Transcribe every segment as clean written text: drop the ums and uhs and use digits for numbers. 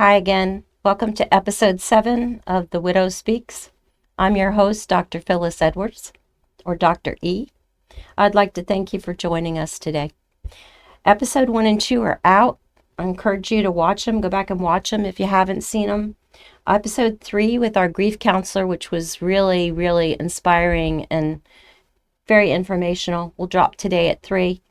Hi again. Welcome to episode 7 of The Widow Speaks. I'm your host, Dr. Phyllis Edwards, or Dr. E. I'd like to thank you for joining us today. Episode 1 and 2 are out. I encourage you to watch them. Go back and watch them if you haven't seen them. Episode 3 with our grief counselor, which was really, really inspiring and very informational, will drop today at 3.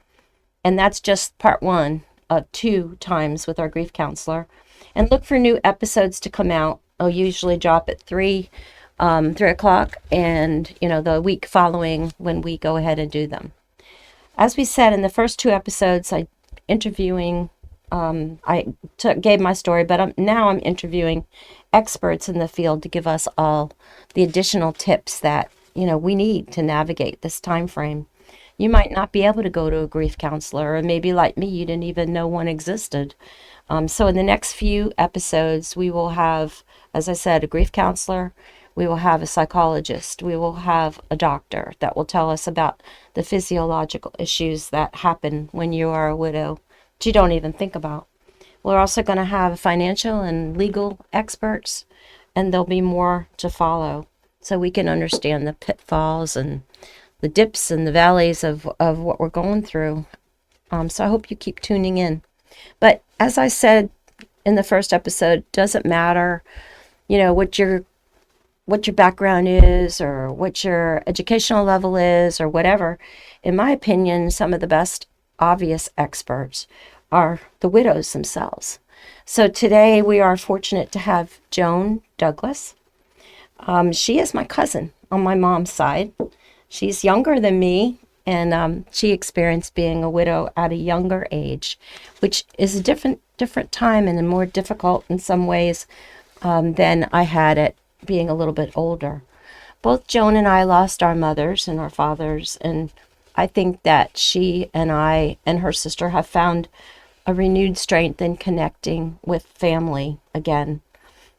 And that's just part 1 of 2 times with our grief counselor. And look for new episodes to come out. I'll usually drop at 3 o'clock, and the week following when we go ahead and do them. As we said in the first 2 episodes, I gave my story, but now I'm interviewing experts in the field to give us all the additional tips that we need to navigate this time frame. You might not be able to go to a grief counselor, or maybe like me, you didn't even know one existed. So in the next few episodes, we will have, as I said, a grief counselor. We will have a psychologist. We will have a doctor that will tell us about the physiological issues that happen when you are a widow that you don't even think about. We're also going to have financial and legal experts, and there'll be more to follow so we can understand the pitfalls and the dips and the valleys of what we're going through. So I hope you keep tuning in. But as I said in the first episode, doesn't matter, what your background is or what your educational level is or whatever. In my opinion, some of the best obvious experts are the widows themselves. So today we are fortunate to have Joan Douglas. She is my cousin on my mom's side. She's younger than me, and she experienced being a widow at a younger age, which is a different time and more difficult in some ways than I had it being a little bit older. Both Joan and I lost our mothers and our fathers, and I think that she and I and her sister have found a renewed strength in connecting with family again.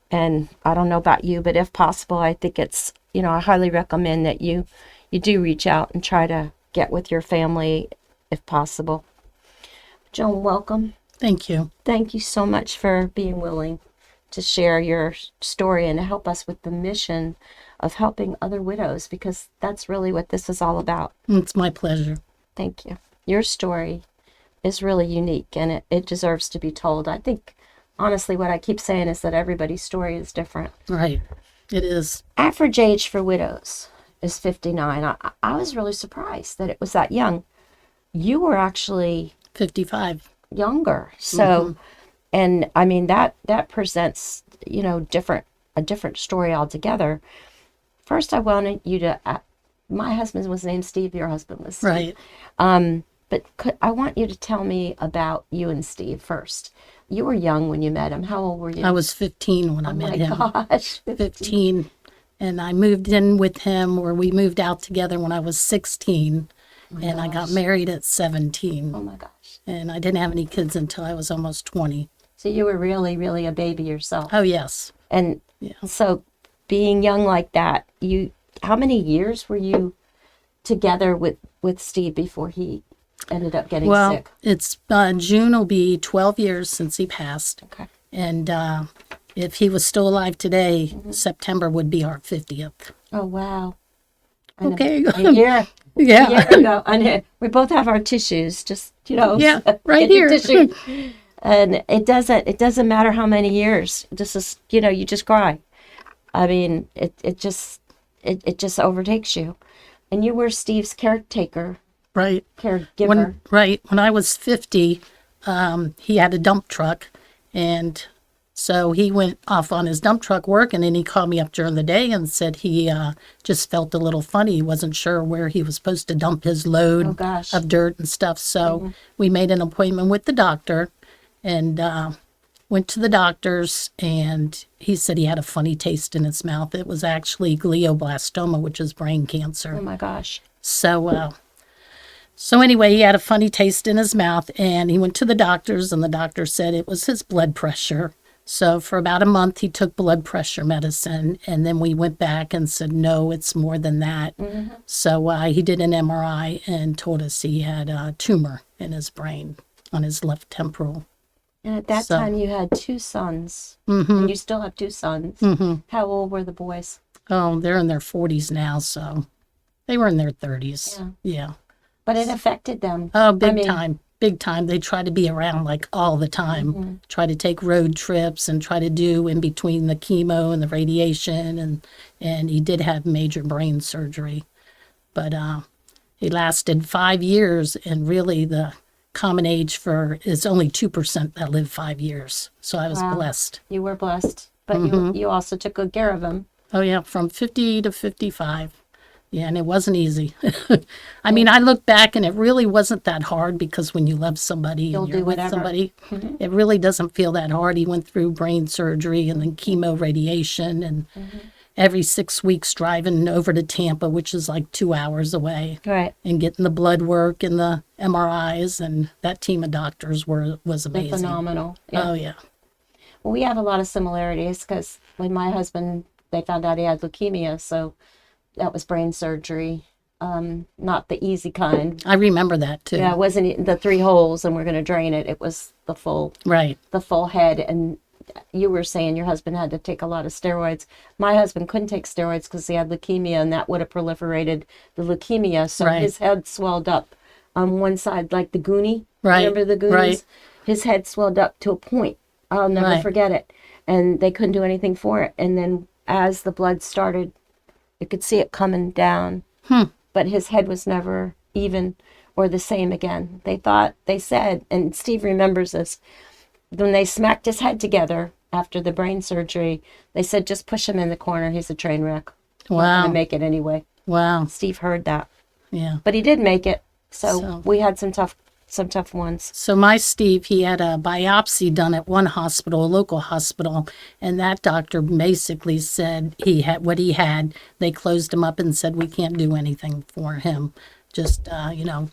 And I don't know about you, but if possible, I think it's, I highly recommend that you do reach out and try to get with your family if possible. Joan, welcome. Thank you. Thank you so much for being willing to share your story and to help us with the mission of helping other widows, because that's really what this is all about. It's my pleasure. Thank you. Your story is really unique, and it deserves to be told. I think, honestly, what I keep saying is that everybody's story is different. Right. It is. Average age for widows is 59. I was really surprised that it was that young. You were actually 55. Younger. So, and I mean, that presents, a different story altogether. First, I wanted you to, my husband was named Steve, your husband was Steve. Right. But I want you to tell me about you and Steve first. You were young when you met him. How old were you? I was 15 when I met him. Oh my gosh. 15. And I moved in with him, or we moved out together when I was 16. I got married at 17. Oh my gosh. And I didn't have any kids until I was almost 20. So you were really, really a baby yourself. Oh, yes. And so being young like that, how many years were you together with Steve before he ended up getting sick? Well, it's June will be 12 years since he passed. Okay. And if he was still alive today, September would be our 50th. Oh, wow. Okay. A year. Yeah. A year ago. And we both have our tissues, just, Yeah, right here. Tissue. And it doesn't matter how many years. This is, you just cry. I mean, it just overtakes you. And you were Steve's caretaker. Right. Caregiver. When I was 50, he had a dump truck, and so he went off on his dump truck work, and then he called me up during the day and said he just felt a little funny. He wasn't sure where he was supposed to dump his load of dirt and stuff. So we made an appointment with the doctor and went to the doctor's, and he said he had a funny taste in his mouth. It was actually glioblastoma, which is brain cancer. Oh my gosh. So anyway, he had a funny taste in his mouth, and he went to the doctor's, and the doctor said it was his blood pressure. So for about a month, he took blood pressure medicine, and then we went back and said, no, it's more than that. So he did an MRI and told us he had a tumor in his brain on his left temporal And at that So, time, you had two sons, mm-hmm, and you still have two sons. mm-hmm. How old were the boys? Oh, they're in their 40s now, so they were in their 30s. Yeah. Yeah. But it affected them. Oh, I big mean, time. Big time. They try to be around like all the time. Try to take road trips and try to do in between the chemo and the radiation and he did have major brain surgery. But he lasted 5 years and really the common age for is only 2% that live 5 years. So I was wow, blessed. you were blessed. But you also took good care of him. Oh yeah, from 50 to 55. Yeah, and it wasn't easy. I mean, I look back and it really wasn't that hard because when you love somebody You'll and you're do with whatever. somebody, it really doesn't feel that hard. He went through brain surgery and then chemo radiation and every 6 weeks driving over to Tampa, which is like 2 hours away, Right. and getting the blood work and the MRIs, and that team of doctors was They're amazing. phenomenal. Yeah. Oh yeah. Well, we have a lot of similarities because when my husband, they found out he had leukemia, so that was brain surgery. Not the easy kind. I remember that too. Yeah, it wasn't the 3 holes and we're going to drain it. It was the Right. full head. And you were saying your husband had to take a lot of steroids. My husband couldn't take steroids because he had leukemia, and that would have proliferated the leukemia. So Right. his head swelled up on one side, like the Goonie. Right, Remember the Goonies? right. His head swelled up to a point. I'll never Right. forget it. And they couldn't do anything for it. And then as the blood started, you could see it coming down. But his head was never even or the same again. They said, and Steve remembers this, when they smacked his head together after the brain surgery, they said, just push him in the corner. He's a train wreck. Not Wow. gonna make it anyway. Wow. Steve heard that. Yeah. But he did make it. So So- we had some tough ones. So my Steve, he had a biopsy done at one hospital, a local hospital, and that doctor basically said he had what he had. They closed him up and said, we can't do anything for him. Just,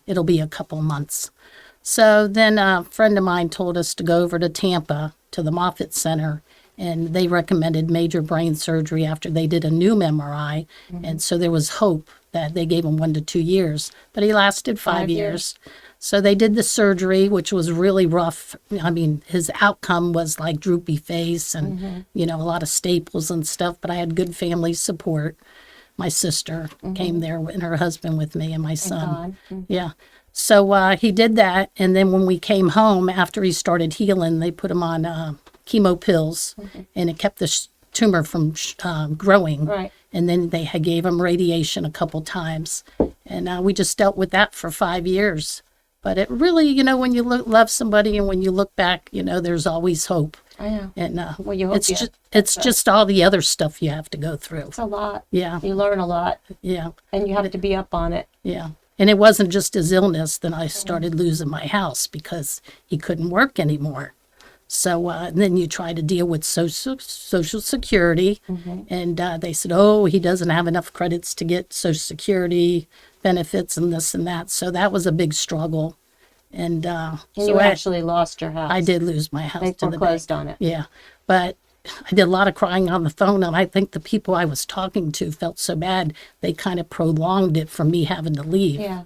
it'll be a couple months. So then a friend of mine told us to go over to Tampa to the Moffitt Center, and they recommended major brain surgery after they did a new MRI. And so there was hope that they gave him 1 to 2 years, but he lasted 5 years. So they did the surgery, which was really rough. I mean, his outcome was like droopy face and, a lot of staples and stuff, but I had good family support. My sister came there and her husband with me and my son. Yeah. So he did that. And then when we came home, after he started healing, they put him on chemo pills and it kept the tumor from growing. Right. And then they gave him radiation a couple times. And we just dealt with that for 5 years. But it really, when you love somebody and when you look back, there's always hope. I know. And Well, you hope it's you just all the other stuff you have to go through. It's a lot. Yeah, You learn a lot, yeah, and you have to be up on it. yeah. And it wasn't just his illness. Then I started losing my house because he couldn't work anymore. So then you try to deal with social security, and they said, oh, he doesn't have enough credits to get social security benefits and this and that. So that was a big struggle. And And so you I actually lost your house. I did lose my house They to the bank. foreclosed on it. Yeah, but I did a lot of crying on the phone, and I think the people I was talking to felt so bad they kind of prolonged it from me having to leave. Yeah.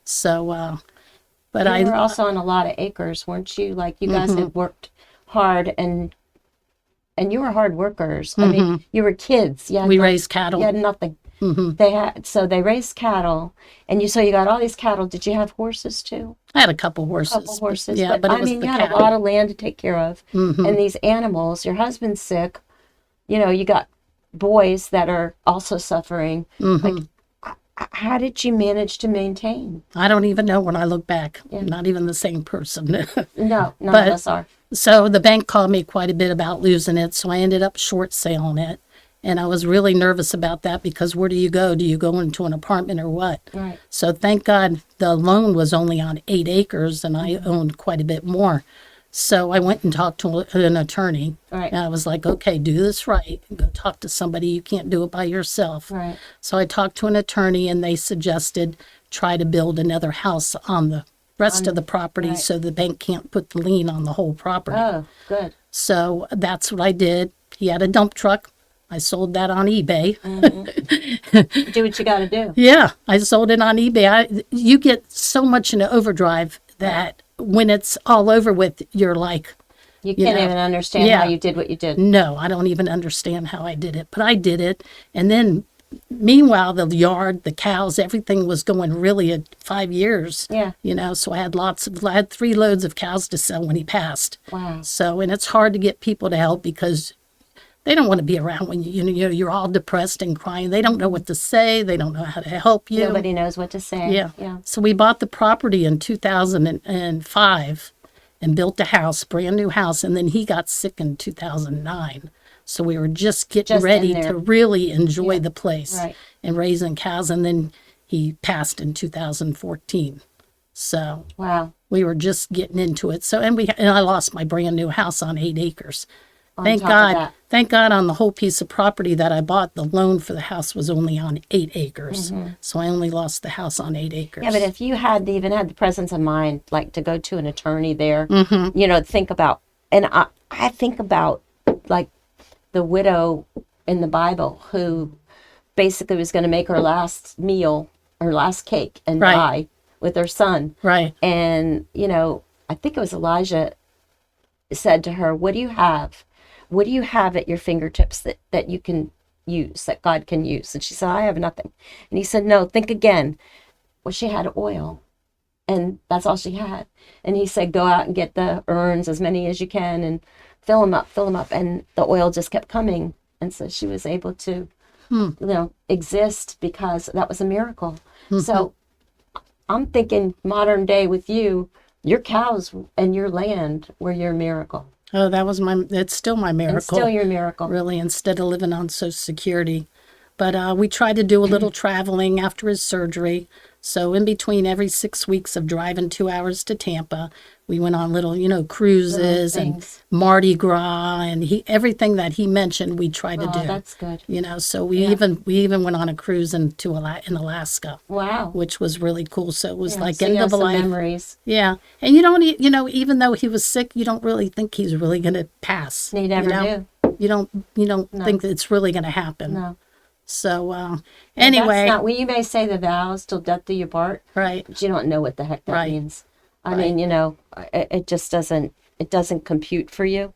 So, but You I were also on a lot of acres, weren't you? Like you guys had worked hard, and you were hard workers. I mean, you were kids. Yeah. we raised cattle. You had nothing. They raised cattle, and so you got all these cattle. Did you have horses too? I had a couple horses. Couple horses. Yeah, but it I was mean, the you had cattle. a lot of land to take care of, and these animals. Your husband's sick. You got boys that are also suffering. Like, how did you manage to maintain? I don't even know when I look back. Not even the same person. No, none But- of us are. So the bank called me quite a bit about losing it, so I ended up short selling it. And I was really nervous about that because where do you go? Do you go into an apartment or what? Right. So thank God the loan was only on 8 acres and I owned quite a bit more. So I went and talked to an attorney. Right. And I was like, okay, do this right. Go talk to somebody. You can't do it by yourself. Right. So I talked to an attorney and they suggested try to build another house on the rest of the property right. so the bank can't put the lien on the whole property. Oh, good. So that's what I did. He had a dump truck. I sold that on eBay. Do what you got to do. Yeah, I sold it on eBay. You get so much in overdrive that when it's all over with, you're like, You can't know? even understand Yeah. how you did what you did. No, I don't even understand how I did it, but I did it. And then, meanwhile, the yard, the cows, everything was going really at 5 years. Yeah. You know, so I had 3 loads of cows to sell when he passed. Wow. So, and it's hard to get people to help because they don't want to be around when you're all depressed and crying. They don't know what to say. They don't know how to help you. Nobody knows what to say. Yeah. Yeah. So we bought the property in 2005 and built a house, brand new house, and then he got sick in 2009. So we were just getting Just in ready there. to really enjoy the place Right. and raising cows, and then he passed in 2014. So Wow. we were just getting into it. So and I lost my brand new house on 8 acres. On Thank top of God. that. Thank God on the whole piece of property that I bought, the loan for the house was only on 8 acres. So I only lost the house on 8 acres. Yeah, but if you had even had the presence of mind, like to go to an attorney there, think about, and I think about like the widow in the Bible who basically was going to make her last meal, her last cake, and Right. die with her son. Right. And, I think it was Elijah said to her, what do you have? What do you have at your fingertips that you can use, that God can use? And she said, I have nothing. And he said, no, think again. Well, she had oil, and that's all she had. And he said, go out and get the urns, as many as you can, and fill them up. And the oil just kept coming. And so she was able to, exist because that was a miracle. So I'm thinking modern day with you, your cows and your land were your miracle. Oh, it's still my miracle. It's still your miracle. Really, instead of living on Social Security. But we tried to do a little traveling after his surgery. So in between every 6 weeks of driving 2 hours to Tampa, we went on little, cruises Little and things. Mardi Gras, and everything that he mentioned we tried to do. That's good. So we even went on a cruise in Alaska, Wow. which was really cool. So it was like so end you have of a some life. memories. Yeah, and you don't, even though he was sick, you don't really think he's really going to pass. You never knew. You don't think that it's really going to happen. No. So anyway, That's not, well, you may say the vows till death do you part, right. but you don't know what the heck that Right. means. I mean, it just doesn't compute for you.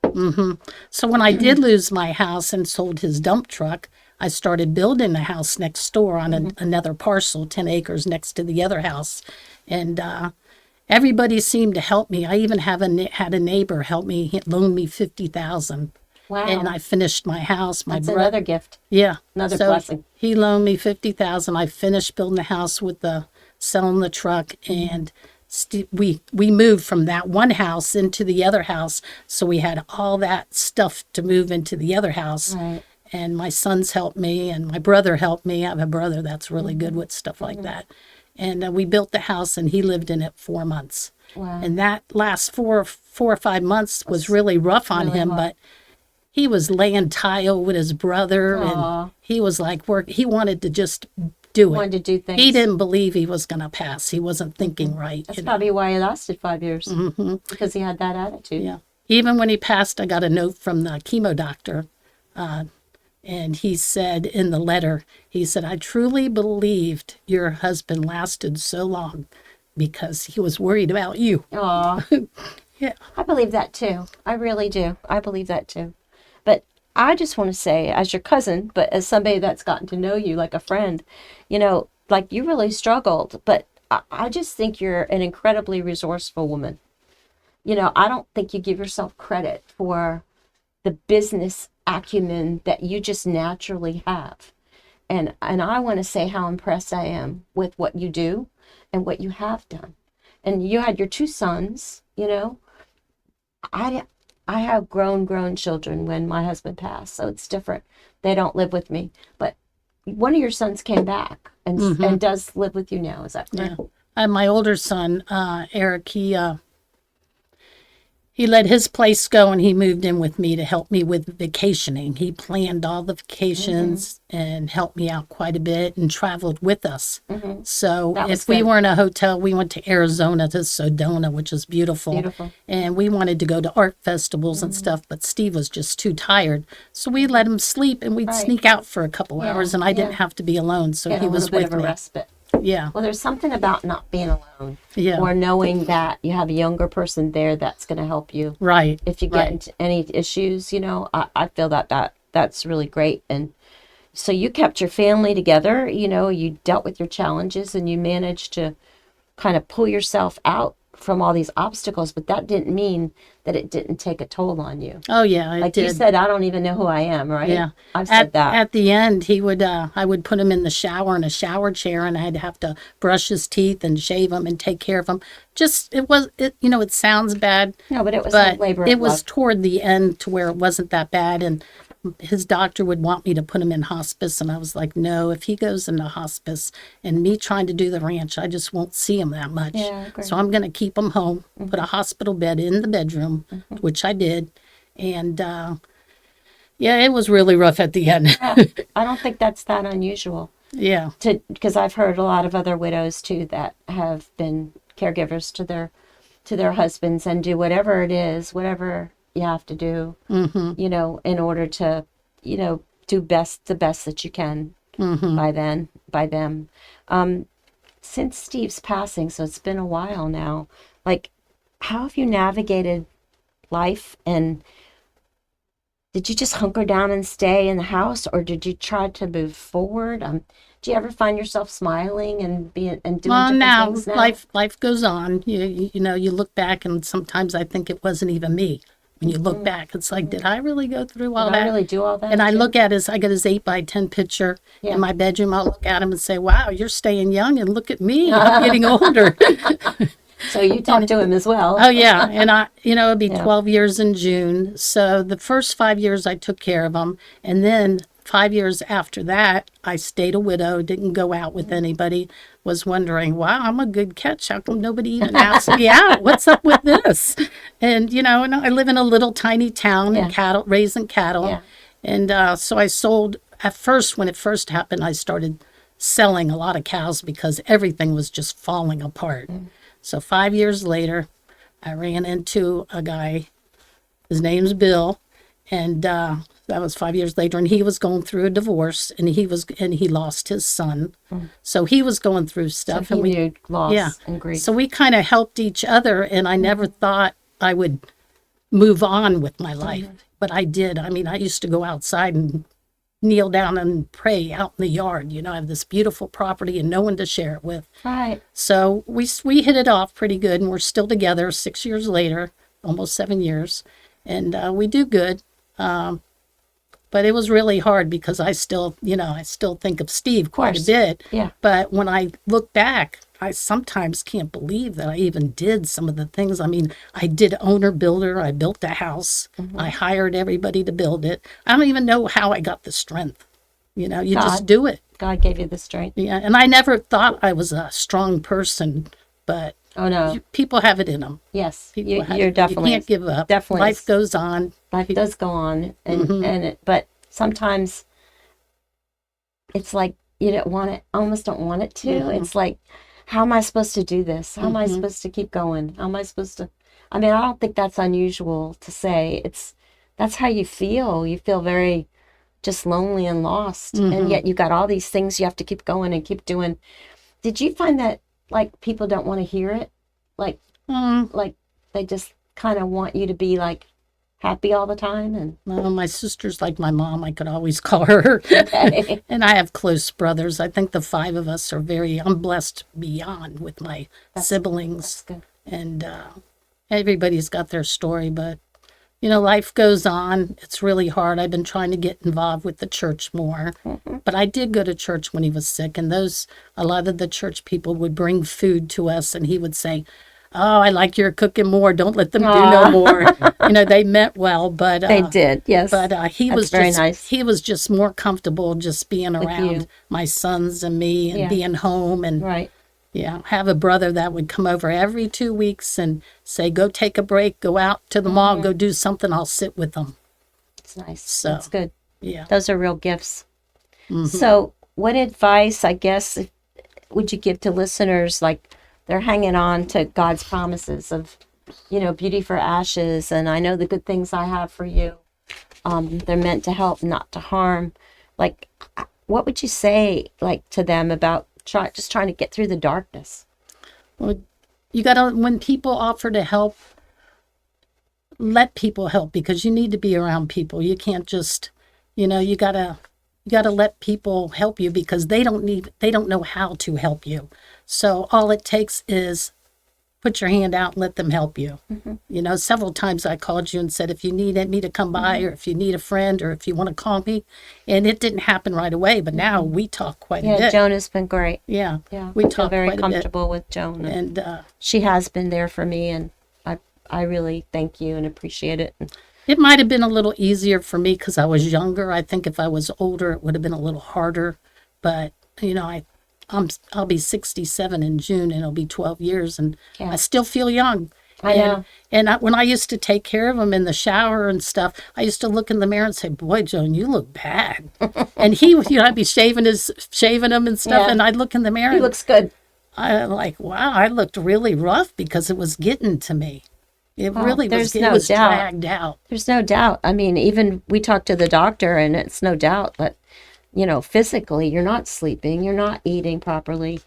So when I did lose my house and sold his dump truck, I started building a house next door on another parcel, 10 acres next to the other house, and everybody seemed to help me. I even had a neighbor help me. He loaned me $50,000. Wow. And I finished my house. That's another gift. Yeah. Another So blessing. He loaned me $50,000. I finished building the house with selling the truck, and we moved from that one house into the other house. So we had all that stuff to move into the other house. Right. And my sons helped me, and my brother helped me. I have a brother that's really good with stuff like that. And we built the house, and he lived in it 4 months. Wow. And that last 4 or 5 months was really rough on really him, hard. but he was laying tile with his brother, Aw. and he was like he wanted to just do it. Wanted to do things. He didn't believe he was going to pass. He wasn't thinking right. That's probably why he lasted 5 years. Because he had that attitude. Yeah. Even when he passed, I got a note from the chemo doctor, and he said in the letter, he said, I truly believed your husband lasted so long because he was worried about you. Aw. Yeah. I believe that too. I really do. I believe that too. But I just want to say, as your cousin, but as somebody that's gotten to know you like a friend, like you really struggled, but I just think you're an incredibly resourceful woman. I don't think you give yourself credit for the business acumen that you just naturally have. And I want to say how impressed I am with what you do and what you have done. And you had your 2 sons, I have grown children when my husband passed, so it's different. They don't live with me, but one of your sons came back and does live with you now. Is that correct? Yeah. And my older son, Eric, he let his place go and he moved in with me to help me with vacationing. He planned all the vacations and helped me out quite a bit and traveled with us. So That was if we good. were in a hotel, we went to Arizona to Sedona, which is beautiful. Beautiful. And we wanted to go to art festivals and stuff, but Steve was just too tired. So we let him sleep and we'd Right. sneak out for a couple Yeah, hours, and I didn't yeah. have to be alone. So Get he a was little bit with of a me. respite. Yeah. Well, there's something about not being alone, Yeah. or knowing that you have a younger person there that's going to help you Right. if you get into any issues. I feel that's really great. And so you kept your family together. You dealt with your challenges, and you managed to kind of pull yourself out from all these obstacles, but that didn't mean that it didn't take a toll on you. Oh yeah, it Like did. you said, I don't even know who I am, right? Yeah. I've said that. At the end, I would put him in the shower in a shower chair, and I'd have to brush his teeth and shave him and take care of him. It sounds bad. No, but it was but like labor of it was love. toward the end to where it wasn't that bad. And his doctor would want me to put him in hospice, and I was like, no, if he goes into hospice and me trying to do the ranch, I just won't see him that much. Yeah, I agree. So I'm going to keep him home, put a hospital bed in the bedroom, which I did. And yeah, it was really rough at the end. Yeah, I don't think that's that unusual. Yeah. Because I've heard a lot of other widows too that have been caregivers to their husbands and do whatever it is, whatever you have to do, in order to, do the best that you can by them. Since Steve's passing, so it's been a while now, like, how have you navigated life, and did you just hunker down and stay in the house, or did you try to move forward? Do you ever find yourself smiling and doing different Now things now? life goes on. You look back, and sometimes I think it wasn't even me. When you look back, it's like, did I really go through all Did I that? really do all that? And I Jim? look at I got his 8x10 picture Yeah. in my bedroom. I'll look at him and say, wow, you're staying young, and look at me, I'm getting older. So you talk to him as well. Oh yeah, and it'd be Yeah. 12 years in June. So the first 5 years I took care of him, and then 5 years after that, I stayed a widow, didn't go out with anybody. Was wondering, wow, I'm a good catch. How come nobody even asked me out? What's up with this? And and I live in a little tiny town, Yeah. and raising cattle, Yeah. and so I sold. At first, when it first happened, I started selling a lot of cows because everything was just falling apart. So 5 years later, I ran into a guy. His name's Bill, and that was 5 years later. And he was going through a divorce, and he lost his son. So he was going through stuff, So he and knew loss yeah. and grief. So we kind of helped each other, and I never thought I would move on with my life, but I did. I mean, I used to go outside and kneel down and pray out in the yard. I have this beautiful property and no one to share it with. Right. So we hit it off pretty good, and we're still together 6 years later, almost 7 years, and we do good. But it was really hard because I still think of Steve quite a course. bit. Yeah. But when I look back, I sometimes can't believe that I even did some of the things. I mean, I did owner builder. I built a house. I hired everybody to build it. I don't even know how I got the strength. You just God. do it. God gave you the strength. Yeah. And I never thought I was a strong person, but Oh no. people have it in them. Yes. People have You're it. definitely. You can't give up. Definitely. Life goes on. Life does go on, but sometimes it's like you don't want it. Almost don't want it to. It's like, how am I supposed to do this? How am I supposed to keep going? How am I supposed to? I mean, I don't think that's unusual to say. That's how you feel. You feel very just lonely and lost, and yet you got all these things you have to keep going and keep doing. Did you find that like people don't want to hear it? Like they just kind of want you to be like happy all the time, and Well, my sister's like my mom. I could always call her. okay. And I have close brothers. I think the five of us are I'm blessed beyond with my siblings. That's good. And everybody's got their story, but, life goes on. It's really hard. I've been trying to get involved with the church more. But I did go to church when he was sick, and a lot of the church people would bring food to us, and he would say, oh, I like your cooking more. Don't let them do no more. They meant well, but They did, yes. But he That's was very just nice. he was just more comfortable just being around you. my sons and me and Yeah. being home and Right. have a brother that would come over every 2 weeks and say, go take a break, go out to the mall, go do something. I'll sit with them. It's nice. So, That's good. Yeah. Those are real gifts. So, what advice, I guess, would you give to listeners like they're hanging on to God's promises of, beauty for ashes, and I know the good things I have for you. They're meant to help, not to harm. Like, what would you say, like, to them about just trying to get through the darkness. Well, you gotta, when people offer to help, let people help, because you need to be around people. You can't just, you gotta let people help you, because they don't know how to help you. So all it takes is put your hand out and let them help you. Several times I called you and said, if you need me to come by, or if you need a friend, or if you want to call me, and it didn't happen right away, but now we talk quite a bit. Yeah, Joan has been great. Yeah, Yeah, we I feel talk very quite a bit. comfortable with Joan, And she has been there for me, and I really thank you and appreciate it. it might have been a little easier for me because I was younger. I think if I was older, it would have been a little harder. But I'll be 67 in June, and it'll be 12 years, and Yeah. I still feel young. I know. And when I used to take care of him in the shower and stuff, I used to look in the mirror and say, "Boy, Joan, you look bad." And I'd be shaving him and stuff, Yeah. and I'd look in the mirror. He And looks good. I'm like, wow, I looked really rough because it was getting to me. It really was. there's It no was doubt. dragged out. There's no doubt. I mean, even we talked to the doctor, and it's no doubt that, physically, you're not sleeping, you're not eating properly,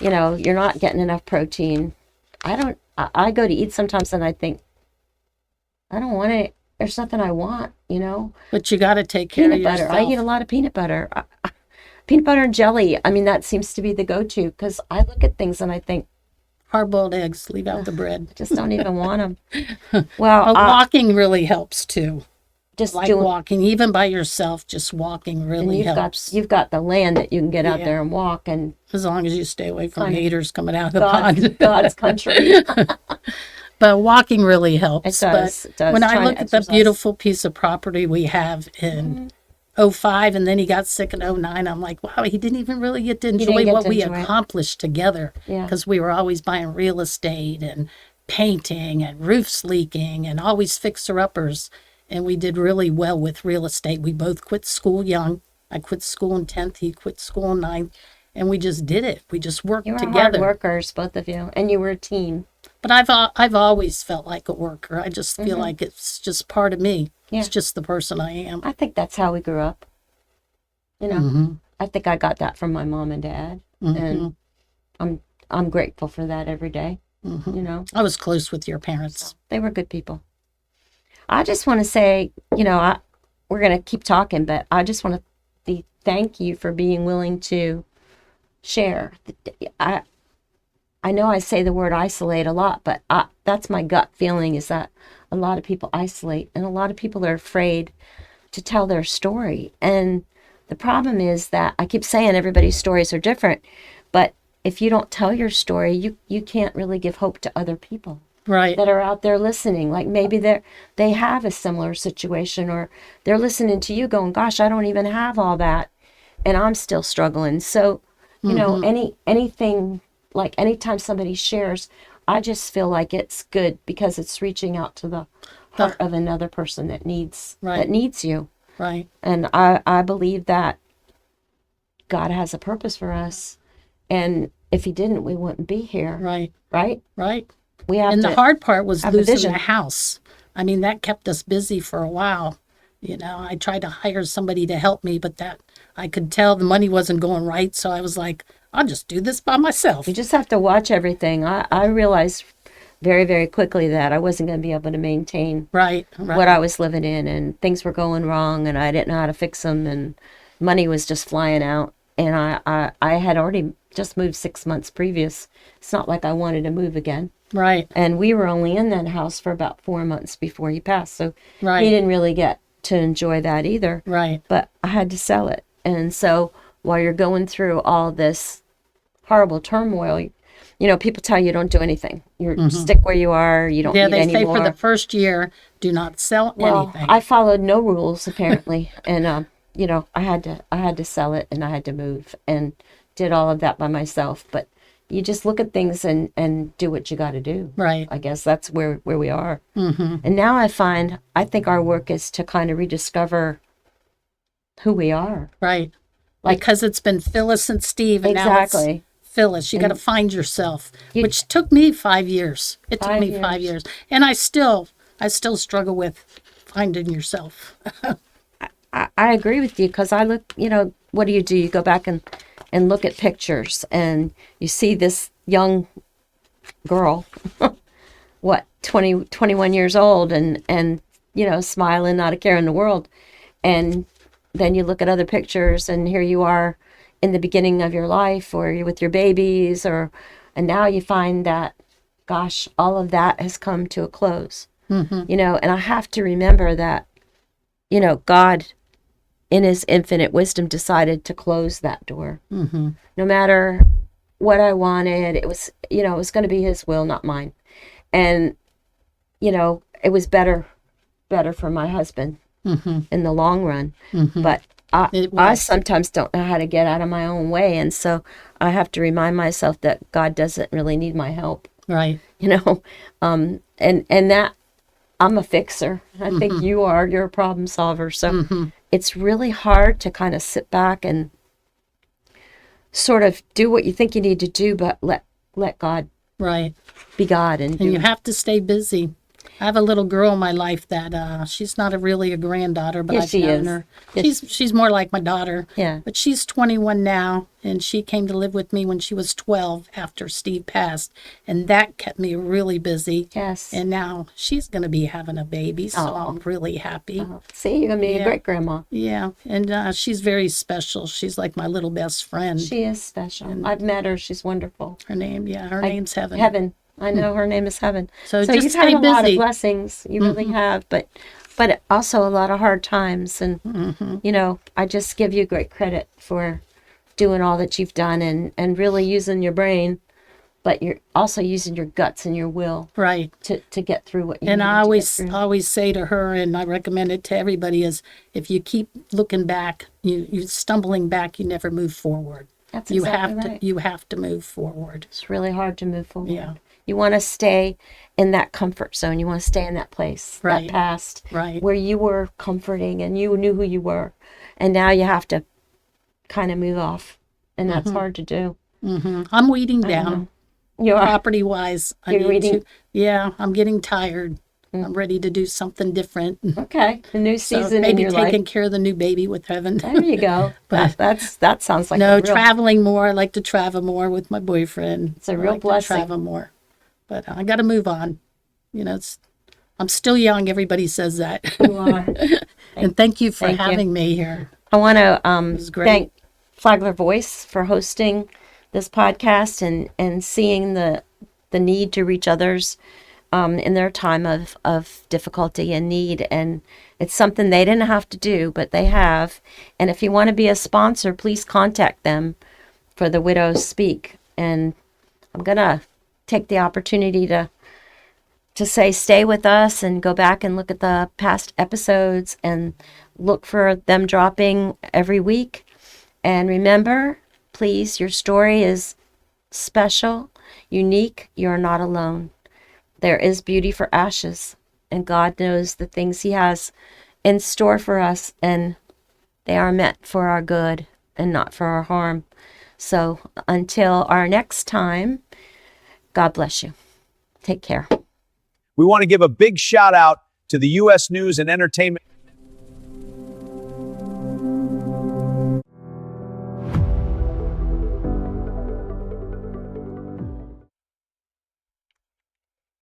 you're not getting enough protein. I go to eat sometimes and I think, I don't want it. There's nothing I want, But you got to take care Peanut of butter. yourself. I eat a lot of peanut butter. Peanut butter and jelly. I mean, that seems to be the go-to, because I look at things and I think, Hard-boiled eggs. Leave out the bread. just don't even want them. Well, Walking really helps too. just Like doing. walking, even by yourself, just walking And really helps. you've got the land that you can get out Yeah. there and walk, and As long as you stay away from Kind of haters coming out of the pond. God's country. But walking really helps. It does, But it does. when I Trying to look at the exercise. beautiful piece of property we have in '05, and then he got sick in '09, I'm like, wow, he didn't even really get to didn't enjoy get what to we enjoy it. accomplished together. Yeah. Because we were always buying real estate and painting and roofs leaking and always fixer-uppers. And we did really well with real estate. We both quit school young. I quit school in 10th. He quit school in 9th. And we just did it. We just worked You were hard together. workers, both of you, and you were a team. But I've always felt like a worker. I just feel like it's just part of me. Yeah. It's just the person I am. I think that's how we grew up. I think I got that from my mom and dad, and I'm grateful for that every day. I was close with your parents. They were good people. I just want to say, we're going to keep talking, but I just want to thank you for being willing to share. I know I say the word isolate a lot, but that's my gut feeling, is that a lot of people isolate, and a lot of people are afraid to tell their story. And the problem is that I keep saying everybody's stories are different, but if you don't tell your story, you can't really give hope to other people Right. that are out there listening. Like maybe they have a similar situation, or they're listening to you going, gosh, I don't even have all that, and I'm still struggling. So, anything, like anytime somebody shares, I just feel like it's good because it's reaching out to the heart of another person that needs you. Right. And I believe that God has a purpose for us, and if he didn't, we wouldn't be here. Right. Right? Right. We have And to the hard part was have a losing vision. the house. I mean, that kept us busy for a while. I tried to hire somebody to help me, but that I could tell the money wasn't going right. So I was like, I'll just do this by myself. You just have to watch everything. I realized very, very quickly that I wasn't going to be able to maintain Right. what I was living in, and things were going wrong, and I didn't know how to fix them, and money was just flying out. And I had already just moved 6 months previous. It's not like I wanted to move again. Right. And we were only in that house for about 4 months before he passed. So Right. he didn't really get to enjoy that either. Right. But I had to sell it. And so while you're going through all this horrible turmoil, people tell you don't do anything. You stick where you are. You don't Yeah, need they say anymore. for the first year, do not sell anything. I followed no rules apparently, and I had to sell it, and I had to move, and did all of that by myself. But you just look at things and do what you got to do. Right. I guess that's where we are. And now I think our work is to kind of rediscover who we are. Right. Because it's been Phyllis and Steve, and now it's Exactly. Phyllis. You got to find yourself, You- which took me 5 years. It took 5 me 5 years, and I still struggle with finding yourself. I agree with you, because I look, what do? You go back and and look at pictures, and you see this young girl, what, 20, 21 years old, and smiling, not a care in the world. And then you look at other pictures, and here you are in the beginning of your life, or you're with your babies, and now you find that, gosh, all of that has come to a close. And I have to remember that, God, in his infinite wisdom, decided to close that door. No matter what I wanted, it was going to be his will, not mine. And, it was better for my husband in the long run. But I sometimes don't know how to get out of my own way. And so I have to remind myself that God doesn't really need my help. Right. And that I'm a fixer. I think you're a problem solver. So it's really hard to kind of sit back and sort of do what you think you need to do, but let God be God. And you have to stay busy. I have a little girl in my life that she's not really a granddaughter, but I've known her. She's more like my daughter. Yeah. But she's 21 now, and she came to live with me when she was 12 after Steve passed, and that kept me really busy. Yes. And now she's going to be having a baby, so I'm really happy. See, you're going to be a great grandma. Yeah, and she's very special. She's like my little best friend. She is special. And I've met her. She's wonderful. Her name's Heaven. Heaven. I know her name is Heaven. So just you've had stay a lot of busy. blessings. You really have, but also a lot of hard times. And I just give you great credit for doing all that you've done and really using your brain, but you're also using your guts and your will, right, to get through what you. And I always say to her, and I recommend it to everybody, is if you keep looking back, you stumbling back, you never move forward. That's exactly right. You have to move forward. It's really hard to move forward. Yeah. You want to stay in that comfort zone. You want to stay in that place, that past, where you were comforting and you knew who you were. And now you have to kind of move off. And that's hard to do. I'm weeding down. Property-wise. Yeah, I'm getting tired. I'm ready to do something different. Okay. The new season maybe in your life. Taking care of the new baby with Heaven. There you go. But that sounds like traveling more. I like to travel more with my boyfriend. It's a real blessing. To travel more. But I got to move on. I'm still young. Everybody says that. You are. And thank you for having me here. I want to thank Flagler Voice for hosting this podcast and seeing the need to reach others in their time of difficulty and need. And it's something they didn't have to do, but they have. And if you want to be a sponsor, please contact them for The Widows Speak. And I'm going to take the opportunity to say stay with us and go back and look at the past episodes and look for them dropping every week. And remember, please, your story is special, unique. You're not alone. There is beauty for ashes, and God knows the things he has in store for us, and they are meant for our good and not for our harm. So until our next time, God bless you. Take care. We want to give a big shout out to the U.S. News and Entertainment.